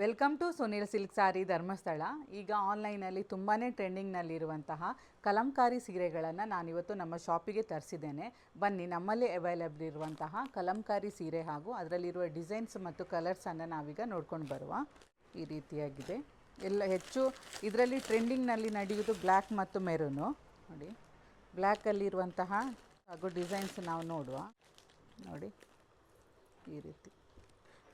Welcome to Sunil silk ಸಾರಿ ಧರ್ಮಸ್ಥಳ. ಈಗ ಆನ್ಲೈನಲ್ಲಿ ತುಂಬಾ ಟ್ರೆಂಡಿಂಗ್ನಲ್ಲಿರುವಂತಹ ಕಲಂಕಾರಿ ಸೀರೆಗಳನ್ನು ನಾನಿವತ್ತು ನಮ್ಮ ಶಾಪಿಗೆ ತರಿಸಿದ್ದೇನೆ. ಬನ್ನಿ, ನಮ್ಮಲ್ಲಿ ಅವೈಲೇಬಲ್ ಇರುವಂತಹ ಕಲಂಕಾರಿ ಸೀರೆ ಹಾಗೂ ಅದರಲ್ಲಿರುವ ಡಿಸೈನ್ಸ್ ಮತ್ತು ಕಲರ್ಸನ್ನು ನಾವೀಗ ನೋಡ್ಕೊಂಡು ಬರುವ. ಈ ರೀತಿಯಾಗಿದೆ. ಎಲ್ಲ ಹೆಚ್ಚು ಇದರಲ್ಲಿ ಟ್ರೆಂಡಿಂಗ್ನಲ್ಲಿ ನಡೆಯುವುದು ಬ್ಲ್ಯಾಕ್ ಮತ್ತು ಮೆರೂನು. ನೋಡಿ, ಬ್ಲ್ಯಾಕಲ್ಲಿರುವಂತಹ ಹಾಗೂ ಡಿಸೈನ್ಸ್ ನಾವು ನೋಡುವ. ನೋಡಿ, ಈ ರೀತಿ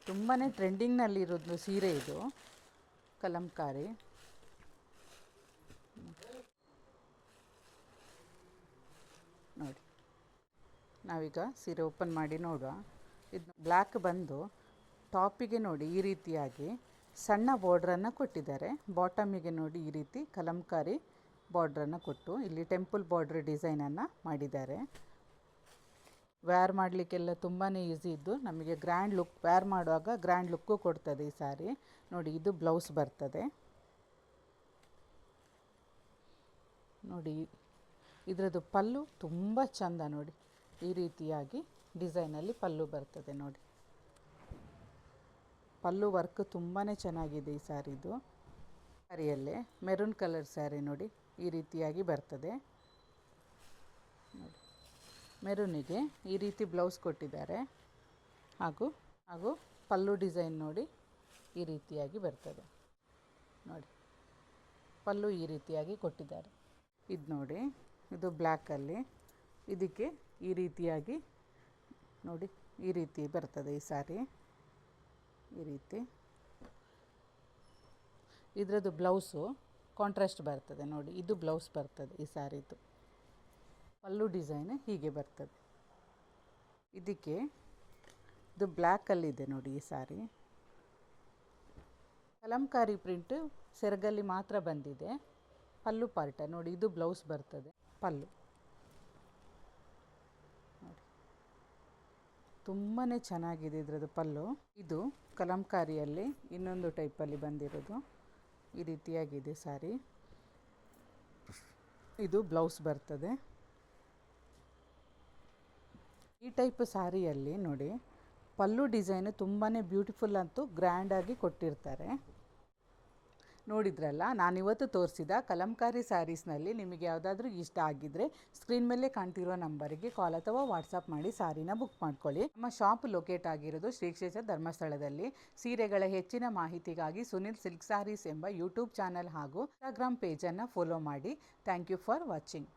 ತುಂಬಾ ಟ್ರೆಂಡಿಂಗ್ನಲ್ಲಿರೋದು ಸೀರೆ ಇದು ಕಲಂಕಾರಿ. ನೋಡಿ, ನಾವೀಗ ಸೀರೆ ಓಪನ್ ಮಾಡಿ ನೋಡುವ. ಇದು ಬ್ಲ್ಯಾಕ್ ಬಂದು ಟಾಪಿಗೆ ನೋಡಿ ಈ ರೀತಿಯಾಗಿ ಸಣ್ಣ ಬಾರ್ಡ್ರನ್ನು ಕೊಟ್ಟಿದ್ದಾರೆ. ಬಾಟಮಿಗೆ ನೋಡಿ ಈ ರೀತಿ ಕಲಂಕಾರಿ ಬಾರ್ಡ್ರನ್ನು ಕೊಟ್ಟು ಇಲ್ಲಿ ಟೆಂಪಲ್ ಬಾರ್ಡ್ರ್ ಡಿಸೈನನ್ನು ಮಾಡಿದ್ದಾರೆ. ವೇರ್ ಮಾಡಲಿಕ್ಕೆಲ್ಲ ತುಂಬಾ ಈಸಿ ಇದ್ದು ನಮಗೆ ಗ್ರ್ಯಾಂಡ್ ಲುಕ್, ವೇರ್ ಮಾಡುವಾಗ ಗ್ರ್ಯಾಂಡ್ ಲುಕ್ಕು ಕೊಡ್ತದೆ ಈ ಸಾರಿ. ನೋಡಿ, ಇದು ಬ್ಲೌಸ್ ಬರ್ತದೆ. ನೋಡಿ, ಇದರದ್ದು ಪಲ್ಲು ತುಂಬ ಚಂದ. ನೋಡಿ, ಈ ರೀತಿಯಾಗಿ ಡಿಸೈನಲ್ಲಿ ಪಲ್ಲು ಬರ್ತದೆ. ನೋಡಿ, ಪಲ್ಲು ವರ್ಕ್ ತುಂಬಾ ಚೆನ್ನಾಗಿದೆ ಈ ಸ್ಯಾರಿದು. ಸ್ಯಾರಿಯಲ್ಲೇ ಮೆರೂನ್ ಕಲರ್ ಸ್ಯಾರಿ ನೋಡಿ ಈ ರೀತಿಯಾಗಿ ಬರ್ತದೆ. ನೋಡಿ, ಮೆರೂನಿಗೆ ಈ ರೀತಿ ಬ್ಲೌಸ್ ಕೊಟ್ಟಿದ್ದಾರೆ. ಹಾಗೂ ಪಲ್ಲು ಡಿಸೈನ್ ನೋಡಿ ಈ ರೀತಿಯಾಗಿ ಬರ್ತದೆ. ನೋಡಿ, ಪಲ್ಲು ಈ ರೀತಿಯಾಗಿ ಕೊಟ್ಟಿದ್ದಾರೆ. ಇದು ನೋಡಿ, ಇದು ಬ್ಲ್ಯಾಕಲ್ಲಿ ಇದಕ್ಕೆ ಈ ರೀತಿಯಾಗಿ ನೋಡಿ ಈ ರೀತಿ ಬರ್ತದೆ ಈ ಸ್ಯಾರಿ. ಈ ರೀತಿ ಇದರದ್ದು ಬ್ಲೌಸು ಕಾಂಟ್ರಾಸ್ಟ್ ಬರ್ತದೆ. ನೋಡಿ, ಇದು ಬ್ಲೌಸ್ ಬರ್ತದೆ ಈ ಸ್ಯಾರಿದು. ಪಲ್ಲು ಡಿಸೈನ್ ಹೀಗೆ ಬರ್ತದೆ. ಇದಕ್ಕೆ ಇದು ಬ್ಲ್ಯಾಕಲ್ಲಿದೆ ನೋಡಿ ಈ ಸ್ಯಾರಿ. ಕಲಂಕಾರಿ ಪ್ರಿಂಟ್ ಸೆರಗಲ್ಲಿ ಮಾತ್ರ ಬಂದಿದೆ. ಪಲ್ಲು ಪಾರ್ಟ ನೋಡಿ, ಇದು ಬ್ಲೌಸ್ ಬರ್ತದೆ. ಪಲ್ಲು ನೋಡಿ ತುಂಬಾ ಚೆನ್ನಾಗಿದೆ ಇದರದ್ದು ಪಲ್ಲು. ಇದು ಕಲಂಕಾರಿಯಲ್ಲಿ ಇನ್ನೊಂದು ಟೈಪಲ್ಲಿ ಬಂದಿರೋದು. ಈ ರೀತಿಯಾಗಿದೆ ಸ್ಯಾರಿ. ಇದು ಬ್ಲೌಸ್ ಬರ್ತದೆ. ಈ ಟೈಪ್ ಸ್ಯಾರಿಯಲ್ಲಿ ನೋಡಿ ಪಲ್ಲು ಡಿಸೈನು ತುಂಬಾ ಬ್ಯೂಟಿಫುಲ್ ಅಂತೂ ಗ್ರ್ಯಾಂಡಾಗಿ ಕೊಟ್ಟಿರ್ತಾರೆ. ನೋಡಿದ್ರಲ್ಲ, ನಾನಿವತ್ತು ತೋರಿಸಿದ ಕಲಂಕಾರಿ ಸ್ಯಾರೀಸ್ನಲ್ಲಿ ನಿಮಗೆ ಯಾವುದಾದ್ರೂ ಇಷ್ಟ ಆಗಿದ್ದರೆ ಸ್ಕ್ರೀನ್ ಮೇಲೆ ಕಾಣ್ತಿರೋ ನಂಬರಿಗೆ ಕಾಲ್ ಅಥವಾ ವಾಟ್ಸಪ್ ಮಾಡಿ ಸ್ಯಾರಿನ ಬುಕ್ ಮಾಡ್ಕೊಳ್ಳಿ. ನಮ್ಮ ಶಾಪ್ ಲೊಕೇಟ್ ಆಗಿರೋದು ಶ್ರೀ ಕ್ಷೇತ್ರ ಧರ್ಮಸ್ಥಳದಲ್ಲಿ. ಸೀರೆಗಳ ಹೆಚ್ಚಿನ ಮಾಹಿತಿಗಾಗಿ ಸುನಿಲ್ ಸಿಲ್ಕ್ ಸ್ಯಾರೀಸ್ ಎಂಬ ಯೂಟ್ಯೂಬ್ ಚಾನಲ್ ಹಾಗೂ ಇನ್ಸ್ಟಾಗ್ರಾಮ್ ಪೇಜನ್ನು ಫಾಲೋ ಮಾಡಿ. Thank you for watching.